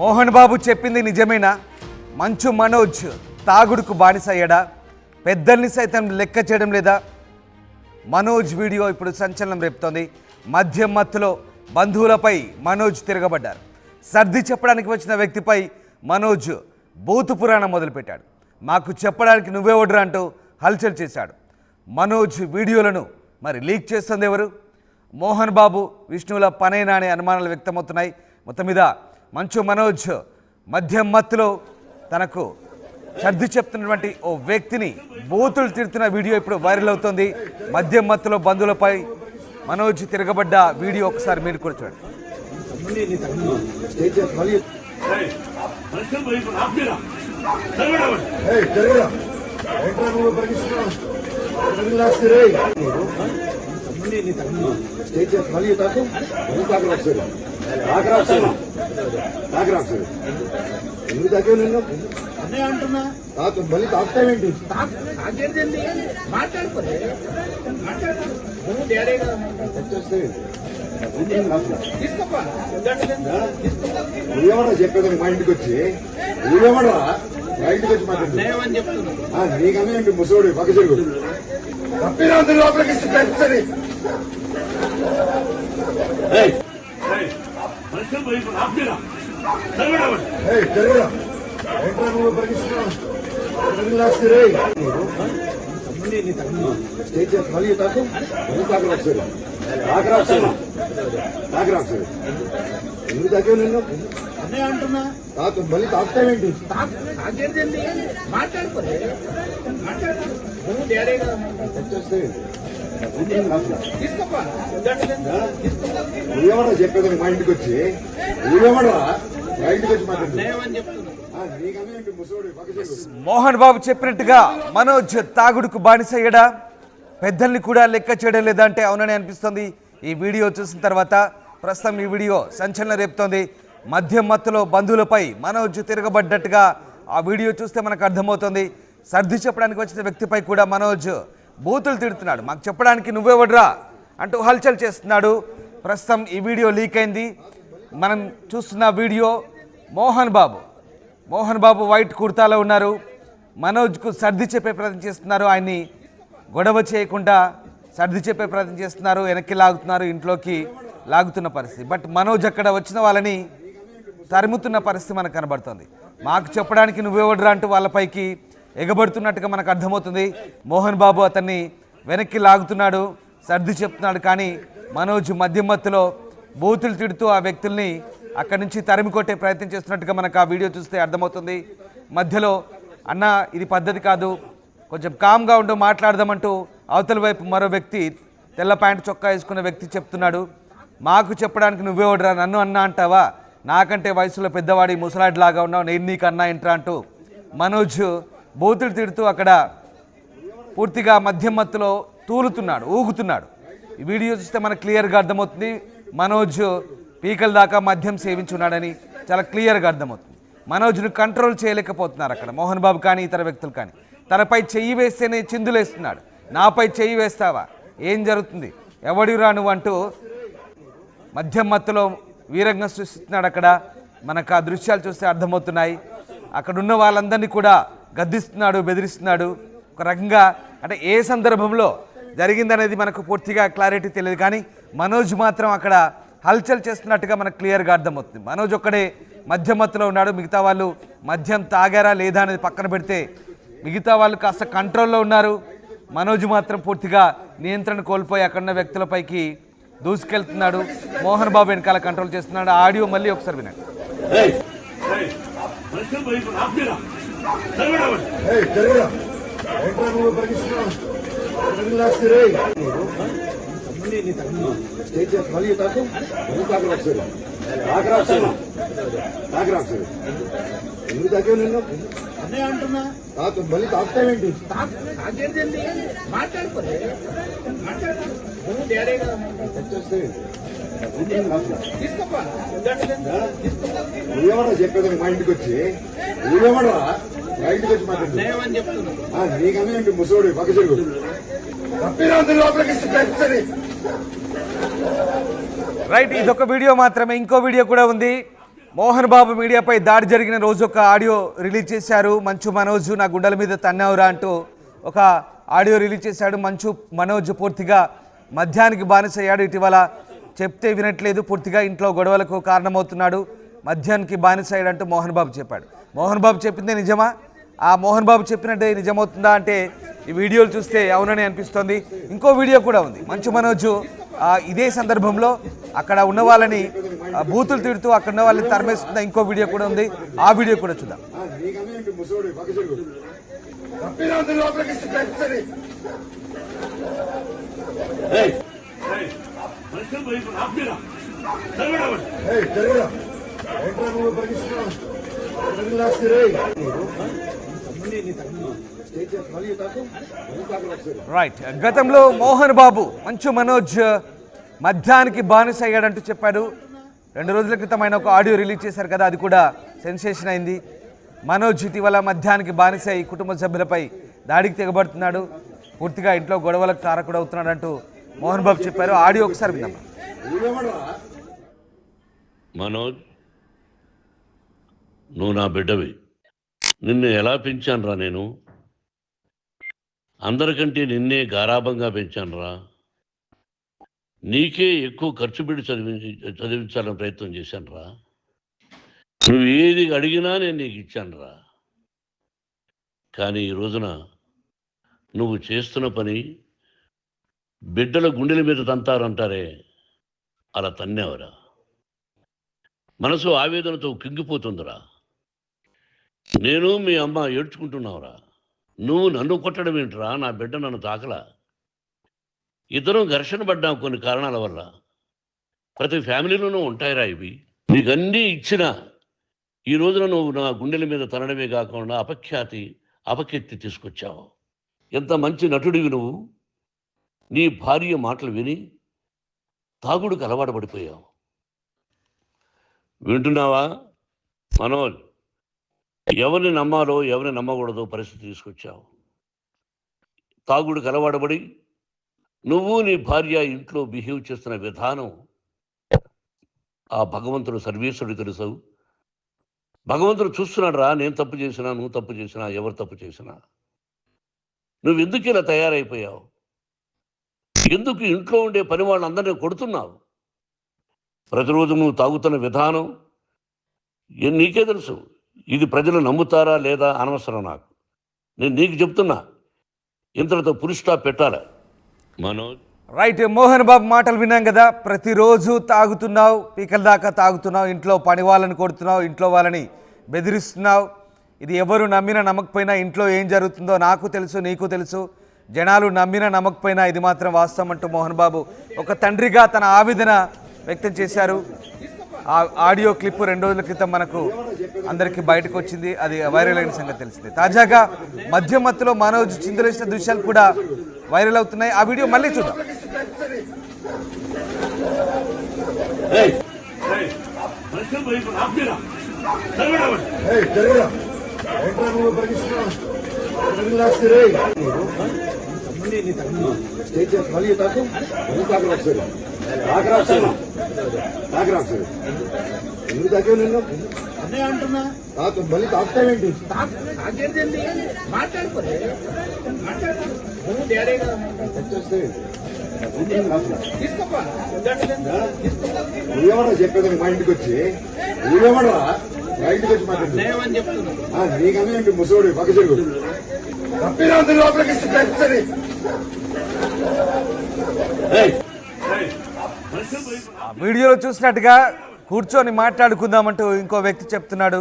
మోహన్ బాబు చెప్పింది నిజమేనా? మంచు మనోజ్ తాగుడుకు బానిస అయ్యాడా? పెద్దల్ని సైతం లెక్క చేయడం లేదా? మనోజ్ వీడియో ఇప్పుడు సంచలనం రేపుతోంది. మద్యం మత్తులో బంధువులపై మనోజ్ తిరగబడ్డారు. సర్ది చెప్పడానికి వచ్చిన వ్యక్తిపై మనోజ్ బూతు పురాణం మొదలుపెట్టాడు. మాకు చెప్పడానికి నువ్వే ఓడరా అంటూ హల్చల్ చేశాడు. మనోజ్ వీడియోలను మరి లీక్ చేస్తుంది ఎవరు? మోహన్ బాబు విష్ణువుల పనేనా అనే అనుమానాలు వ్యక్తమవుతున్నాయి. మొత్తం మీద మంచు మనోజ్ మద్యం మత్తులో తనకు సర్ది చెప్తున్నటువంటి ఓ వ్యక్తిని బూతులు తిడుతున్న వీడియో ఇప్పుడు వైరల్ అవుతోంది. మద్యం మత్తులో బంధువులపై మనోజ్ తిరగబడ్డ వీడియో ఒకసారి మీరు కూడా చూడండి. ఎందుకు తాగే నిన్ను అదే అంటున్నా మళ్ళీ తాగుతావేంటి? మాట్లాడుకోలే నువ్వేమన్నా చెప్పేదాన్ని మా ఇంటికి వచ్చి నువ్వేమన్నా మా ఇంటికి వచ్చి మాట్లాడుతున్నావు నీకన్నా ఏంటి ముసోడు పక్క చెరుగు తప్పిన లోపలికి ఇస్తుంది. మళ్ళీ తాకు ఎందుకు తాగే నిన్ను అదే అంటున్నా మళ్ళీ తాగుతావేంటి? మాట్లాడుకోలే నువ్వేమన్నా చెప్పేదాన్ని మా ఇంటికి వచ్చి నువ్వేమన్నా మా ఇంటికి వచ్చి మాట్లాడుతున్నావు. మోహన్ బాబు చెప్పినట్టుగా మనోజ్ తాగుడుకు బానిస అయ్యాడా? పెద్దల్ని కూడా లెక్క చేయడం లేదా అంటే అవునని అనిపిస్తోంది ఈ వీడియో చూసిన తర్వాత. ప్రస్తుతం ఈ వీడియో సంచలనం రేపుతోంది. మద్యం మత్తులో బంధువులపై మనోజ్ తిరగబడ్డట్టుగా ఆ వీడియో చూస్తే మనకు అర్థమవుతోంది. సర్ది చెప్పడానికి వచ్చిన వ్యక్తిపై కూడా మనోజ్ బూతులు తిడుతున్నాడు. మాకు చెప్పడానికి నువ్వే వడ్రా అంటూ హల్చల్ చేస్తున్నాడు. ప్రస్తుతం ఈ వీడియో లీక్ అయింది. మనం చూస్తున్న వీడియో మోహన్ బాబు వైట్ కుర్తాలో ఉన్నారు. మనోజ్కు సర్ది చెప్పే ప్రయత్నం చేస్తున్నారు. ఆయన్ని గొడవ చేయకుండా సర్ది చెప్పే ప్రయత్నం చేస్తున్నారు. వెనక్కి లాగుతున్నారు, ఇంట్లోకి లాగుతున్న పరిస్థితి. బట్ మనోజ్ అక్కడ వచ్చిన వాళ్ళని తరుముతున్న పరిస్థితి మనకు కనబడుతుంది. మాకు చెప్పడానికి నువ్వెవడ్రా అంటూ వాళ్ళపైకి ఎగబడుతున్నట్టుగా మనకు అర్థమవుతుంది. మోహన్ బాబు అతన్ని వెనక్కి లాగుతున్నాడు, సర్ది చెప్తున్నాడు. కానీ మనోజ్ మద్యం మత్తులో బూతులు తిడుతూ ఆ వ్యక్తుల్ని అక్కడి నుంచి తరిమి కొట్టే ప్రయత్నం చేస్తున్నట్టుగా మనకు ఆ వీడియో చూస్తే అర్థమవుతుంది. మధ్యలో అన్న ఇది పద్ధతి కాదు, కొంచెం కామ్గా ఉంటూ మాట్లాడదామంటూ అవతల వైపు మరో వ్యక్తి తెల్ల ప్యాంటు చొక్కా వేసుకున్న వ్యక్తి చెప్తున్నాడు. మాకు చెప్పడానికి నువ్వే ఓడరా, నన్ను అన్న అంటావా? నాకంటే వయసులో పెద్దవాడి ముసలాడిలాగా ఉన్నావు, నేను నీకు అన్నా ఇంట్రా అంటూ మనోజ్ బూతులు తిడుతూ అక్కడ పూర్తిగా మద్యం మత్తులో తూలుతున్నాడు, ఊగుతున్నాడు. ఈ వీడియో చూస్తే మనకు క్లియర్గా అర్థమవుతుంది. మనోజ్ పీకల దాకా మద్యం సేవించున్నాడని చాలా క్లియర్గా అర్థమవుతుంది. మనోజ్ను కంట్రోల్ చేయలేకపోతున్నారు అక్కడ మోహన్ బాబు కానీ ఇతర వ్యక్తులు కానీ. తనపై చెయ్యి వేస్తేనే చిందులేస్తున్నాడు. నాపై చెయ్యి వేస్తావా, ఏం జరుగుతుంది, ఎవడిరా నువ్వు అంటూ మద్యం మత్తులో వీరంగం సృష్టిస్తున్నాడు. అక్కడ మనకు ఆ దృశ్యాలు చూస్తే అర్థమవుతున్నాయి. అక్కడున్న వాళ్ళందరినీ కూడా గద్దిస్తున్నాడు, బెదిరిస్తున్నాడు. ఒక రకంగా అంటే ఏ సందర్భంలో జరిగిందనేది మనకు పూర్తిగా క్లారిటీ తెలియదు. కానీ మనోజ్ మాత్రం అక్కడ హల్చల్ చేస్తున్నట్టుగా మనకు క్లియర్గా అర్థమవుతుంది. మనోజ్ ఒక్కడే మద్యం మత్తులో ఉన్నాడు. మిగతా వాళ్ళు మద్యం తాగారా లేదా అనేది పక్కన పెడితే మిగతా వాళ్ళు కాస్త కంట్రోల్లో ఉన్నారు. మనోజ్ మాత్రం పూర్తిగా నియంత్రణ కోల్పోయి అక్కడున్న వ్యక్తులపైకి దూసుకెళ్తున్నాడు. మోహన్ బాబు వెనకాల కంట్రోల్ చేస్తున్నాడు. ఆడియో మళ్ళీ ఒకసారి వినండి. మళ్ళీ తాకు ఎందుకు తాగే నిన్ను అదే అంటున్నా మళ్ళీ తాగుతావేంటి? మాట్లాడుకోలే నువ్వేమన్నా చెప్పేదాన్ని మా ఇంటికి వచ్చి నువ్వేమన్నా మా ఇంటికి వచ్చి మాట్లాడుతున్నావు నీకన్నా ఏంటి ముసోడు పక్క చెరుగు తప్పిన లోపలికి రైట్, ఇదొక వీడియో మాత్రమే. ఇంకో వీడియో కూడా ఉంది. మోహన్ బాబు మీడియాపై దాడి జరిగిన రోజు ఒక ఆడియో రిలీజ్ చేశారు. మంచు మనోజ్ నా గుండెల మీద తన్నావురా అంటూ ఒక ఆడియో రిలీజ్ చేశాడు. మంచు మనోజ్ పూర్తిగా మద్యానికి బానిసయ్యాడు. ఇటీవల చెప్తే వినట్లేదు, పూర్తిగా ఇంట్లో గొడవలకు కారణమవుతున్నాడు, మద్యానికి బానిసయ్యాడంటూ మోహన్ బాబు చెప్పాడు. మోహన్ బాబు చెప్పిందే నిజమా? ఆ మోహన్ బాబు చెప్పినట్టే నిజమవుతుందా అంటే ఈ వీడియోలు చూస్తే అవునని అనిపిస్తోంది. ఇంకో వీడియో కూడా ఉంది. మంచు మనోజ్ ఇదే సందర్భంలో అక్కడ ఉన్న వాళ్ళని బూతులు తిడుతూ అక్కడ ఉన్న వాళ్ళని తరిమేస్తున్న ఇంకో వీడియో కూడా ఉంది. ఆ వీడియో కూడా చూద్దాం. రైట్, గతంలో మోహన్ బాబు మంచు మనోజ్ మద్యానికి బానిస అయ్యాడంటూ చెప్పాడు. 2 రోజుల క్రితం ఆయన ఒక ఆడియో రిలీజ్ చేశారు కదా, అది కూడా సెన్సేషన్ అయింది. మనోజ్ ఇటీవల మద్యానికి బానిస అయి కుటుంబ సభ్యులపై దాడికి తెగబడుతున్నాడు, పూర్తిగా ఇంట్లో గొడవలకు కారకుడు అవుతున్నాడు అంటూ మోహన్ బాబు చెప్పారు. ఆడియో ఒకసారి విన్నాం. మనోజ్, నువ్వు నా బిడ్డవి, నిన్ను ఎలా పెంచానురా నేను? అందరికంటే నిన్నే గారాభంగా పెంచానురా. నీకే ఎక్కువ ఖర్చు పెట్టి చదివించాలని ప్రయత్నం చేశానురా. నువ్వు ఏది అడిగినా నేను నీకు ఇచ్చానురా. కానీ ఈ రోజున నువ్వు చేస్తున్న పని బిడ్డల గుండెల మీద తంతారంటారే, అలా తన్నేవరా. మనసు ఆవేదనతో కింగిపోతుందిరా. నేను మీ అమ్మ ఏడ్చుకుంటున్నావురా. నువ్వు నన్ను కొట్టడం ఏంట్రా? నా బిడ్డ నన్ను తాకలా. ఇద్దరం ఘర్షణ పడ్డాం కొన్ని కారణాల వల్ల. ప్రతి ఫ్యామిలీలోనూ ఉంటాయిరా ఇవి. నీకన్నీ ఇచ్చినా ఈ రోజున నువ్వు నా గుండెల మీద తనడమే కాకుండా అపకీర్తి తీసుకొచ్చావు. ఎంత మంచి నటుడివి నువ్వు. నీ భార్య మాటలు విని తాగుడుకు అలవాటు పడిపోయావు. వింటున్నావా మనోజ్? ఎవరిని నమ్మాలో ఎవరిని నమ్మకూడదో పరిస్థితి తీసుకొచ్చావు. తాగుడుకు అలవాటుపడి నువ్వు నీ భార్య ఇంట్లో బిహేవ్ చేస్తున్న విధానం ఆ భగవంతుడు సర్వేశ్వరుడు తెలుసు. భగవంతుడు చూస్తున్నాడు రా. నేను తప్పు చేసినా, నువ్వు తప్పు చేసినా, ఎవరు తప్పు చేసినా. నువ్వు ఎందుకు ఇలా తయారైపోయావు? ఎందుకు ఇంట్లో ఉండే పని వాళ్ళందరినీ కొడుతున్నావు? ప్రతిరోజు నువ్వు తాగుతున్న విధానం నీకే తెలుసు. ఇది ప్రజలు నమ్ముతారా లేదా అనవసరం నాకు. నేను నీకు చెప్తున్నా, ఇంతటితో పులి స్టాప్ పెట్టాలా మనోజ్? రైట్, మోహన్ బాబు మాటలు విన్నాం కదా. ప్రతిరోజు తాగుతున్నావు, పీకల దాకా తాగుతున్నావు, ఇంట్లో పని వాళ్ళని కొడుతున్నావు, ఇంట్లో వాళ్ళని బెదిరిస్తున్నావు. ఇది ఎవరు నమ్మినా నమ్మకపోయినా ఇంట్లో ఏం జరుగుతుందో నాకు తెలుసు, నీకు తెలుసు. జనాలు నమ్మినా నమ్మకపోయినా ఇది మాత్రం వాస్తవం అంటూ మోహన్ బాబు ఒక తండ్రిగా తన ఆవేదన వ్యక్తం చేశారు. ఆ ఆడియో క్లిప్ 2 రోజుల క్రితం మనకు అందరికీ బయటకు వచ్చింది. అది వైరల్ అయిన సంగతి తెలిసింది. తాజాగా మద్యం మత్తులో మనోజ్ చిందులేసిన దృశ్యాలు కూడా వైరల్ అవుతున్నాయి. ఆ వీడియో మళ్ళీ చూద్దాం. ఎందుకు తాగే నిన్ను మళ్ళీ తాగుతావేంటి? నువ్వేమన్నా చెప్పేదాన్ని మా ఇంటికి వచ్చి నువ్వేమన్నా మా ఇంటికి వచ్చి మాట్లాడుతున్నా నీకన్నా ఏంటి ముసోడు పక్క చెరుగు తప్పినా లోపలికి ఇస్తుంది. వీడియోలో చూసినట్టుగా కూర్చొని మాట్లాడుకుందామంటూ ఇంకో వ్యక్తి చెప్తున్నాడు.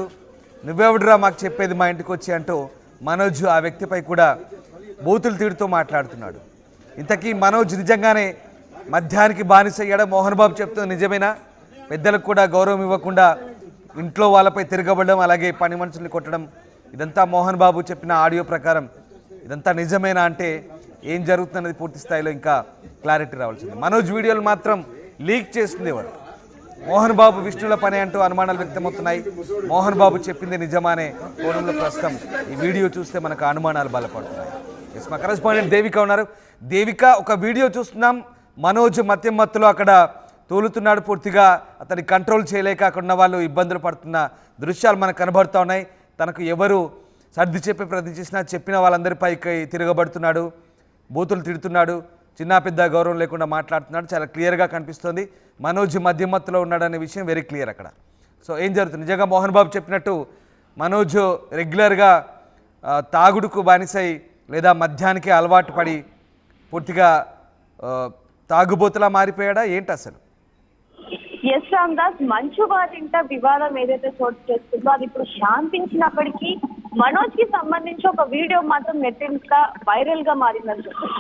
నువ్వెవడురా మాకు చెప్పేది మా ఇంటికి వచ్చి అంటూ మనోజ్ ఆ వ్యక్తిపై కూడా బూతులు తిడుతూ మాట్లాడుతున్నాడు. ఇంతకీ మనోజ్ నిజంగానే మద్యానికి బానిసయ్యాడా? మోహన్ బాబు చెప్తుంది నిజమేనా? పెద్దలకు కూడా గౌరవం ఇవ్వకుండా ఇంట్లో వాళ్ళపై తిరగబడడం, అలాగే పని మనుషుల్ని కొట్టడం, ఇదంతా మోహన్ బాబు చెప్పిన ఆడియో ప్రకారం ఇదంతా నిజమేనా అంటే ఏం జరుగుతుందన్నది పూర్తి స్థాయిలో ఇంకా క్లారిటీ రావాల్సింది. మనోజ్ వీడియోలు మాత్రం లీక్ చేస్తుంది ఎవరు? మోహన్ బాబు విష్ణుల పని అంటూ అనుమానాలు వ్యక్తమవుతున్నాయి. మోహన్ బాబు చెప్పింది నిజమానే కోణంలో ప్రస్తుతం ఈ వీడియో చూస్తే మనకు అనుమానాలు బలపడుతున్నాయి. ఎస్, మా కరెస్పాండెంట్ దేవిక ఉన్నారు. దేవిక, ఒక వీడియో చూస్తున్నాం. మనోజ్ మద్యం మత్తులో అక్కడ తూలుతున్నాడు. పూర్తిగా అతన్ని కంట్రోల్ చేయలేకుండా వాళ్ళు ఇబ్బందులు పడుతున్న దృశ్యాలు మనకు కనబడుతూ ఉన్నాయి. తనకు ఎవరు సర్ది చెప్పే ప్రయత్నం చేసినా చెప్పిన వాళ్ళందరిపైకి తిరగబడుతున్నాడు, బూతులు తిడుతున్నాడు, చిన్న పెద్ద గౌరవం లేకుండా మాట్లాడుతున్నాడు. చాలా క్లియర్గా కనిపిస్తుంది మనోజ్ మధ్యమత్తులో ఉన్నాడనే విషయం వెరీ క్లియర్ అక్కడ. సో ఏం జరుగుతుంది? నిజంగా మోహన్ బాబు చెప్పినట్టు మనోజ్ రెగ్యులర్గా తాగుడుకు బానిసై లేదా మద్యానికి అలవాటు పడి పూర్తిగా తాగుబోతులా మారిపోయాడా ఏంటి అసలు? ఎస్ రామ్దాస్, మంచు వారింట వివాదం ఏదైతే చోటు చేస్తుందో అది ఇప్పుడు శాంతించినప్పటికీ మనోజ్ కి సంబంధించి ఒక వీడియో మాత్రం నెట్టింట వైరల్ గా మారిందని చెప్పారు.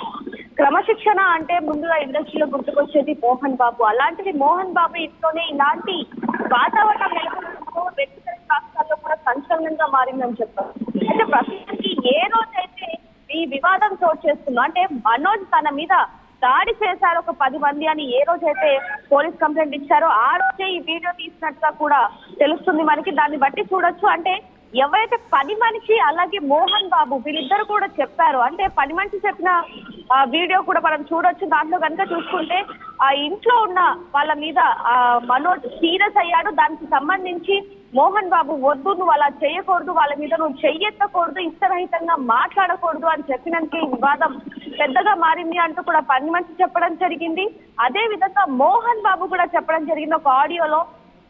క్రమశిక్షణ అంటే ముందుగా ఇండస్ట్రీలో గుర్తుకొచ్చేది మోహన్ బాబు. అలాంటిది మోహన్ బాబు ఇంట్లోనే ఇలాంటి వాతావరణం నెలకొనడంతో వ్యక్తిగత రాష్ట్రాల్లో కూడా సంచలనంగా మారిందని చెప్పారు. అయితే ప్రస్తుతానికి ఏ రోజైతే ఈ వివాదం చోటు చేస్తుందో, అంటే మనోజ్ తన మీద దాడి చేశారు ఒక 10 మంది అని ఏ రోజైతే పోలీస్ కంప్లైంట్ ఇచ్చారో ఆ రోజే ఈ వీడియో తీసినట్టుగా కూడా తెలుస్తుంది మనకి. దాన్ని బట్టి చూడొచ్చు, అంటే ఎవరైతే పని మనిషి అలాగే మోహన్ బాబు వీళ్ళిద్దరు కూడా చెప్పారు. అంటే పని మనిషి చెప్పిన వీడియో కూడా మనం చూడొచ్చు. దాంట్లో కనుక చూసుకుంటే ఆ ఇంట్లో ఉన్న వాళ్ళ మీద మనోజ్ సీరియస్ అయ్యాడు. దానికి సంబంధించి మోహన్ బాబు వద్దు, నువ్వు అలా చేయకూడదు, వాళ్ళ మీద నువ్వు చెయ్యెత్తకూడదు, ఇష్టరహితంగా మాట్లాడకూడదు అని చెప్పినందుకే ఈ వివాదం పెద్దగా మారింది అంటూ కూడా పని మనిషి చెప్పడం జరిగింది. అదే విధంగా మోహన్ బాబు కూడా చెప్పడం జరిగింది ఒక ఆడియోలో,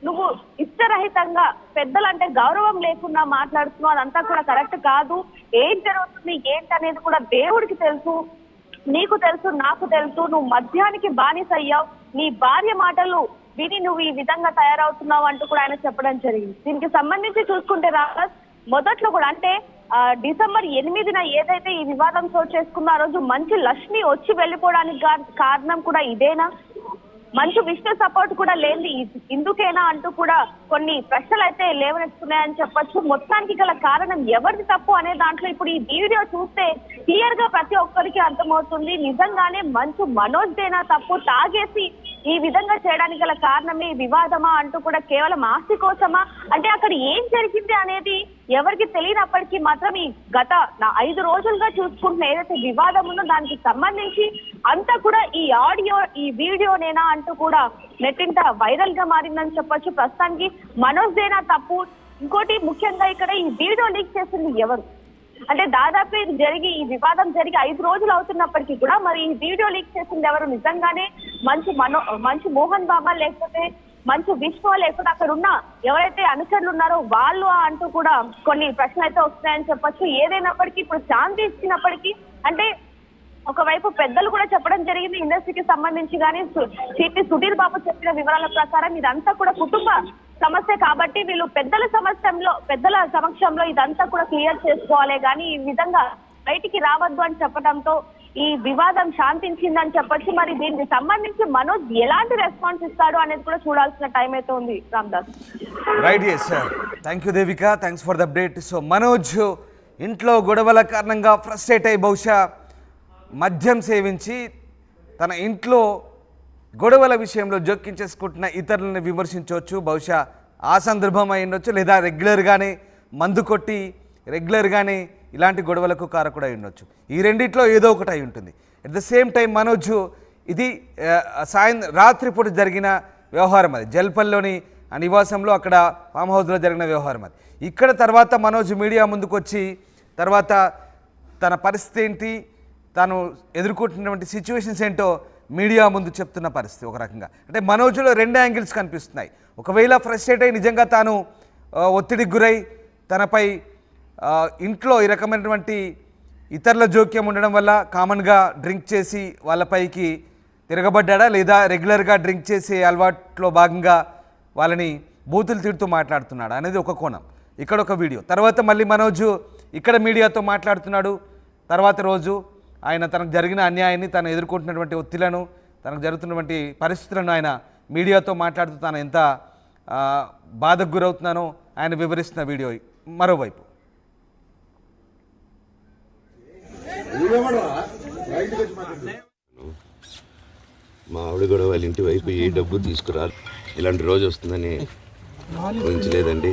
నువ్వు ఇష్టరహితంగా పెద్దలంటే గౌరవం లేకుండా మాట్లాడుతున్నావు, అదంతా కూడా కరెక్ట్ కాదు, ఏం జరుగుతుంది ఏంటి అనేది కూడా దేవుడికి తెలుసు, నీకు తెలుసు, నాకు తెలుసు, నువ్వు మద్యానికి బానిస అయ్యావు, నీ భార్య మాటలు విని నువ్వు ఈ విధంగా తయారవుతున్నావు అంటూ కూడా ఆయన చెప్పడం జరిగింది. దీనికి సంబంధించి చూసుకుంటే రాజ్ మొదట్లో కూడా, అంటే డిసెంబర్ 8న ఏదైతే ఈ వివాదం చోటు చేసుకుందో ఆ రోజు మంచి లక్ష్మి వచ్చి వెళ్ళిపోవడానికి కారణం కూడా ఇదేనా, మంచు విష్ణు సపోర్ట్ కూడా లేని ఇందుకేనా అంటూ కూడా కొన్ని ప్రశ్నలు అయితే లేవనెత్తున్నాయని చెప్పొచ్చు. మొత్తానికి గల కారణం ఎవరిది తప్పు అనే దాంట్లో ఇప్పుడు ఈ వీడియో చూస్తే క్లియర్ గా ప్రతి ఒక్కరికి అర్థమవుతుంది. నిజంగానే మంచు మనోజ్దేనా తప్పు, తాగేసి ఈ విధంగా చేయడానికి గల కారణమే వివాదమా అంటూ కూడా కేవలం ఆస్తి కోసమా, అంటే అక్కడ ఏం జరిగింది అనేది ఎవరికి తెలియనప్పటికీ మాత్రం ఈ గత 5 రోజులుగా చూసుకుంటున్న ఏదైతే వివాదం ఉందో దానికి సంబంధించి అంతా కూడా ఈ ఆడియో ఈ వీడియోనేనా అంటూ కూడా నెట్టింట వైరల్ గా మారిందని చెప్పొచ్చు. ప్రస్తుతానికి మనోజ్దేనా తప్పు. ఇంకోటి ముఖ్యంగా ఇక్కడ ఈ వీడియో లీక్ చేసింది ఎవరు, అంటే దాదాపు ఇది ఈ వివాదం జరిగి 5 రోజులు అవుతున్నప్పటికీ కూడా మరి ఈ వీడియో లీక్ చేసింది ఎవరు? నిజంగానే మంచు మోహన్ బాబా, లేకపోతే మంచు విష్ణు, లేకపోతే అక్కడ ఉన్న ఎవరైతే అనుచరులు ఉన్నారో వాళ్ళు అంటూ కూడా కొన్ని ప్రశ్నలు అయితే వస్తున్నాయని చెప్పొచ్చు. ఏదైనప్పటికీ ఇప్పుడు శాంతి ఇచ్చినప్పటికీ, అంటే ఒకవైపు పెద్దలు కూడా చెప్పడం జరిగింది ఇండస్ట్రీకి సంబంధించి, కానీ సిపి సుధీర్ బాబు చెప్పిన వివరాల ప్రకారం ఇదంతా కూడా కుటుంబ సమస్య కాబట్టి వీళ్ళు పెద్దల సమక్షంలో ఇదంతా కూడా క్లియర్ చేసుకోవాలి, కానీ ఈ విధంగా బయటికి రావద్దు అని చెప్పడంతో ఈ వివాదం శాంతించిందని చెప్పొచ్చు. మరి దీనికి సంబంధించి మనోజ్ ఎలాంటి రెస్పాన్స్ ఇస్తాడు అనేది కూడా చూడాల్సిన టైం అయితే ఉంది Ramdas. Right, yes sir, thank you Devika, thanks for the update. So Manoj ఇంట్లో గొడవల కారణంగా ఫ్రస్ట్రేట్ అయ్యి బహుశా మద్యం సేవించి తన ఇంట్లో గొడవల విషయంలో జోక్యం చేసుకుంటున్న ఇతరులను విమర్శించవచ్చు. బహుశా ఆ సందర్భం అయి ఉండొచ్చు, లేదా రెగ్యులర్గానే మందు కొట్టి రెగ్యులర్గానే ఇలాంటి గొడవలకు కారకుడు అయి ఉండొచ్చు. ఈ రెండిట్లో ఏదో ఒకటి అయి ఉంటుంది. At the same time Manoj ఇది రాత్రిపూట జరిగిన వ్యవహారం, అది జల్పల్లిలోని ఆ నివాసంలో అక్కడ ఫామ్ హౌస్లో జరిగిన వ్యవహారం అది. ఇక్కడ తర్వాత మనోజ్ మీడియా ముందుకు వచ్చి తర్వాత తన పరిస్థితి ఏంటి, తాను ఎదుర్కొంటున్నటువంటి సిచ్యువేషన్స్ ఏంటో మీడియా ముందు చెప్తున్న పరిస్థితి. ఒక రకంగా అంటే మనోజ్లో 2 యాంగిల్స్ కనిపిస్తున్నాయి. ఒకవేళ ఫ్రస్ట్రేట్ అయి నిజంగా తాను ఒత్తిడికి గురై తనపై ఇంట్లో ఈ రకమైనటువంటి ఇతరుల జోక్యం ఉండడం వల్ల కామన్గా డ్రింక్ చేసి వాళ్ళపైకి తిరగబడ్డా, లేదా రెగ్యులర్గా డ్రింక్ చేసే అలవాట్లో భాగంగా వాళ్ళని బూతులు తిడుతూ మాట్లాడుతున్నాడు అనేది ఒక కోణం. ఇక్కడ ఒక వీడియో తర్వాత మళ్ళీ మనోజ్ ఇక్కడ మీడియాతో మాట్లాడుతున్నాడు. తర్వాత రోజు ఆయన తనకు జరిగిన అన్యాయాన్ని, తను ఎదుర్కొంటున్నటువంటి ఒత్తిళ్లను, తనకు జరుగుతున్నటువంటి పరిస్థితులను ఆయన మీడియాతో మాట్లాడుతూ తాను ఎంత బాధకు గురవుతున్నానో ఆయన వివరిస్తున్న వీడియో మరోవైపు. మా ఆవిడ కూడా వాళ్ళ ఇంటి వైపు ఏ డబ్బు తీసుకురా, ఇలాంటి రోజు వస్తుందని ఊహించలేదండి.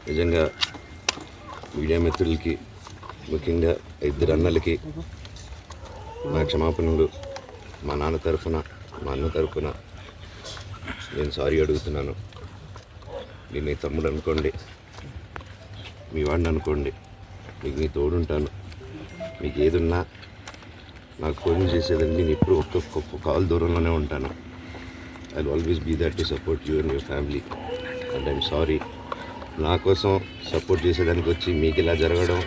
నిజంగా మీడియా మిత్రులకి, ముఖ్యంగా 2 అన్నలకి నా క్షమాపణలు. మా నాన్న తరఫున మా అన్న తరపున నేను సారీ అడుగుతున్నాను. నేను నీ తమ్ముడు అనుకోండి, మీ వాడిని అనుకోండి, మీకు నీ తోడుంటాను. మీకు ఏదున్నా నాకు ఫోన్ చేసేదండి. నేను ఎప్పుడు ఒక్కొక్క కాల్ దూరంలోనే ఉంటాను. I will always be that to support you and your family. And I'm sorry, నా కోసం సపోర్ట్ చేసేదానికి వచ్చి మీకు ఇలా జరగడం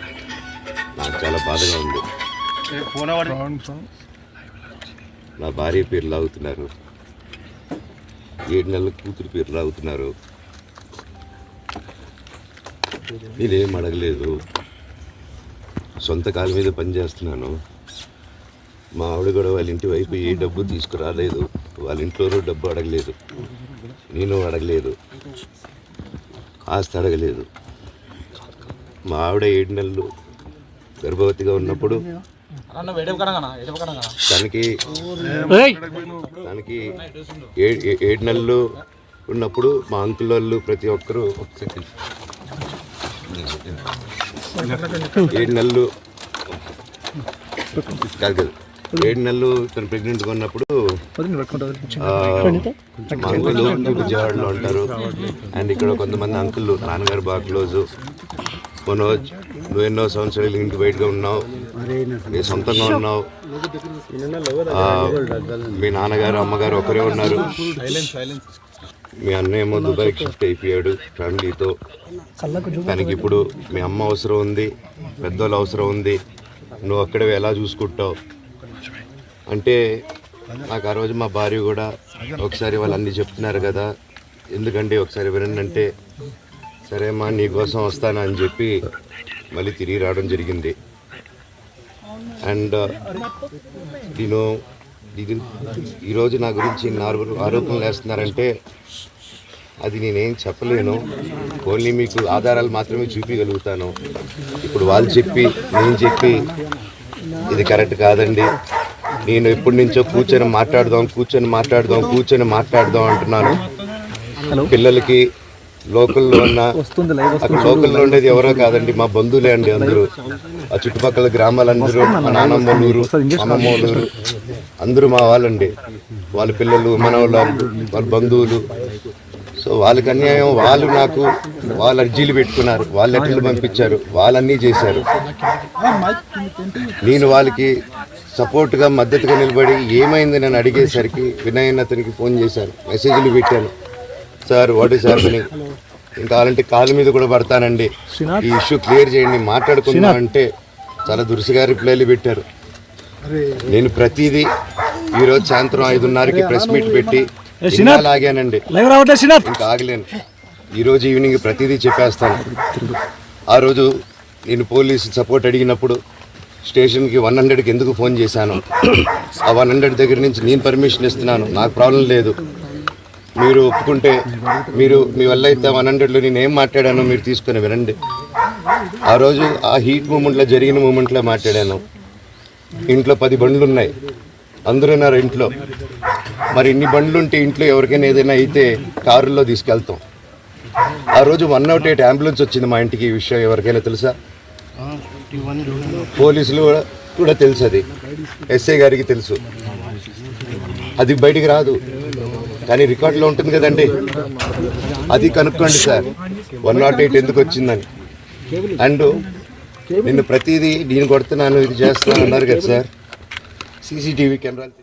నాకు చాలా బాధగా ఉంది. నా భార్య పేరు లాగుతున్నారు, 7 నెలల కూతురు పేరు లాగుతున్నారు. నేనేం అడగలేదు, సొంత కాళ్ళ మీద పనిచేస్తున్నాను. మా ఆవిడ కూడా వాళ్ళ ఇంటి వైపు ఏ డబ్బు తీసుకురాలేదు, వాళ్ళ ఇంట్లో డబ్బు అడగలేదు, నేను అడగలేదు, ఆస్తి అడగలేదు. మా ఆవిడ 7 నెలలు గర్భవతిగా ఉన్నప్పుడు తనకి 7 నెలలు ఉన్నప్పుడు మా అంకుల్ వాళ్ళు ప్రతి ఒక్కరూ 7 నెలలు కాదు 7 నెలలు తను ప్రెగ్నెంట్గా ఉన్నప్పుడు మా అంకుల్ విజయవాడలో ఉంటారు. అండ్ ఇక్కడ కొంతమంది అంకుల్ నాన్నగారు బాగా క్లోజు. మనోజ్, నువ్వు ఎన్నో సంవత్సరాలు ఇంటి బయటగా ఉన్నావు, నీ సొంతంగా ఉన్నావు. మీ నాన్నగారు అమ్మగారు ఒకరే ఉన్నారు. మీ అన్న ఏమో దుబాయ్కి షిఫ్ట్ అయిపోయాడు ఫ్యామిలీతో. తనకి ఇప్పుడు మీ అమ్మ అవసరం ఉంది, పెద్దోళ్ళు అవసరం ఉంది. నువ్వు అక్కడే ఎలా చూసుకుంటావు అంటే నాకు ఆ రోజు మా భార్య కూడా ఒకసారి వాళ్ళు అన్నీ చెప్తున్నారు కదా, ఎందుకంటే ఒకసారి వినండి అంటే సరేమ్మా నీకోసం వస్తాను అని చెప్పి మళ్ళీ తిరిగి రావడం జరిగింది. అండ్ నేను ఈరోజు నా గురించి ఆరోపణలు వేస్తున్నారంటే అది నేనేం చెప్పలేను. ఓన్లీ మీకు ఆధారాలు మాత్రమే చూపించగలుగుతాను. ఇప్పుడు వాళ్ళు చెప్పి నేను చెప్పి ఇది కరెక్ట్ కాదండి, నేను ఎప్పటి నుంచో కూర్చొని మాట్లాడదాం అంటున్నాను. పిల్లలకి లోకల్లో ఉన్న అక్కడ లోకల్లో ఉండేది ఎవరో కాదండి, మా బంధువులే అండి అందరూ. ఆ చుట్టుపక్కల గ్రామాలందరూ, మా నానమ్మలూరు, అమ్మమ్మలూరు అందరూ మా వాళ్ళండి. వాళ్ళ పిల్లలు, వాళ్ళ బంధువులు. సో వాళ్ళకి అన్యాయం, వాళ్ళు అర్జీలు పెట్టుకున్నారు, వాళ్ళు లెటర్లు పంపించారు, వాళ్ళన్నీ చేశారు. నేను వాళ్ళకి సపోర్ట్గా మద్దతుగా నిలబడి ఏమైంది నేను అడిగేసరికి వినయ్ అతనికి ఫోన్ చేశాను, మెసేజ్లు పెట్టాను. సార్ వాట్ ఈస్ హ్యాపెనింగ్, ఇంకా అలాంటి కాళ్ళ మీద కూడా పడతానండి, ఈ ఇష్యూ క్లియర్ చేయండి, మాట్లాడుకుందాం అంటే చాలా దురుసుగా రిప్లైలు పెట్టారు. నేను ప్రతిదీ ఈరోజు సాయంత్రం 5:30కి ప్రెస్ మీట్ పెట్టి ఆగానండి, ఇంకా ఆగలేను. ఈరోజు ఈవినింగ్ ప్రతిదీ చెప్పేస్తాను. ఆ రోజు నేను పోలీసు సపోర్ట్ అడిగినప్పుడు స్టేషన్కి 100కి ఎందుకు ఫోన్ చేశాను, ఆ 100 దగ్గర నుంచి నేను పర్మిషన్ ఇస్తున్నాను, నాకు ప్రాబ్లం లేదు, మీరు ఒప్పుకుంటే మీరు మీ వల్ల అయితే 100లో నేను ఏం మాట్లాడానో మీరు తీసుకొని వినండి. ఆ రోజు ఆ హీట్ మూమెంట్లో జరిగిన మూమెంట్లో మాట్లాడాను. ఇంట్లో 10 బండ్లు ఉన్నాయి, అందరూ ఉన్నారు ఇంట్లో. మరి ఇన్ని బండ్లు ఉంటే ఇంట్లో ఎవరికైనా ఏదైనా అయితే కారులో తీసుకెళ్తాం. ఆ రోజు 108 అంబులెన్స్ వచ్చింది మా ఇంటికి. ఈ విషయం ఎవరికైనా తెలుసా? పోలీసులు కూడా తెలుసు, అది ఎస్ఐ గారికి తెలుసు. అది బయటికి రాదు కానీ రికార్డులో ఉంటుంది కదండి, అది కనుక్కోండి సార్ 108 ఎందుకు వచ్చిందని. అండ్ నిన్ను ప్రతిదీ నేను కొడుతున్నాను, ఇది చేస్తున్నాను అన్నారు కదా సార్, సీసీటీవీ కెమెరాలు.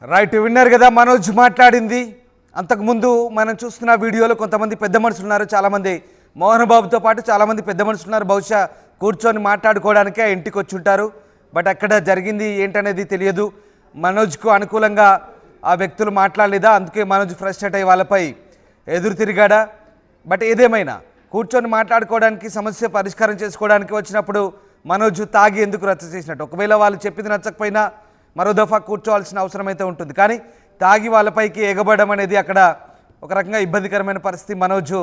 రైట్, విన్నారు కదా మనోజ్ మాట్లాడింది. అంతకుముందు మనం చూస్తున్న వీడియోలో కొంతమంది పెద్ద మనుషులు ఉన్నారు, చాలామంది మోహన్ బాబుతో పాటు చాలామంది పెద్ద మనుషులు ఉన్నారు. బహుశా కూర్చొని మాట్లాడుకోవడానికే ఇంటికి వచ్చి ఉంటారు. బట్ అక్కడ జరిగింది ఏంటనేది తెలియదు. మనోజ్కు అనుకూలంగా ఆ వ్యక్తులు మాట్లాడలేదా, అందుకే మనోజ్ ఫ్రస్ట్రేట్ అయ్యి వాళ్ళపై ఎదురు తిరిగాడా? బట్ ఏదేమైనా కూర్చొని మాట్లాడుకోవడానికి, సమస్య పరిష్కారం చేసుకోవడానికి వచ్చినప్పుడు మనోజ్ తాగి ఎందుకు రచ్చ చేసినట్టు? ఒకవేళ వాళ్ళు చెప్పింది నచ్చకపోయినా మరో దఫా కూర్చోవాల్సిన అవసరం అయితే ఉంటుంది. కానీ తాగి వాళ్ళపైకి ఎగబడడం అనేది అక్కడ ఒక రకంగా ఇబ్బందికరమైన పరిస్థితి మనోజ్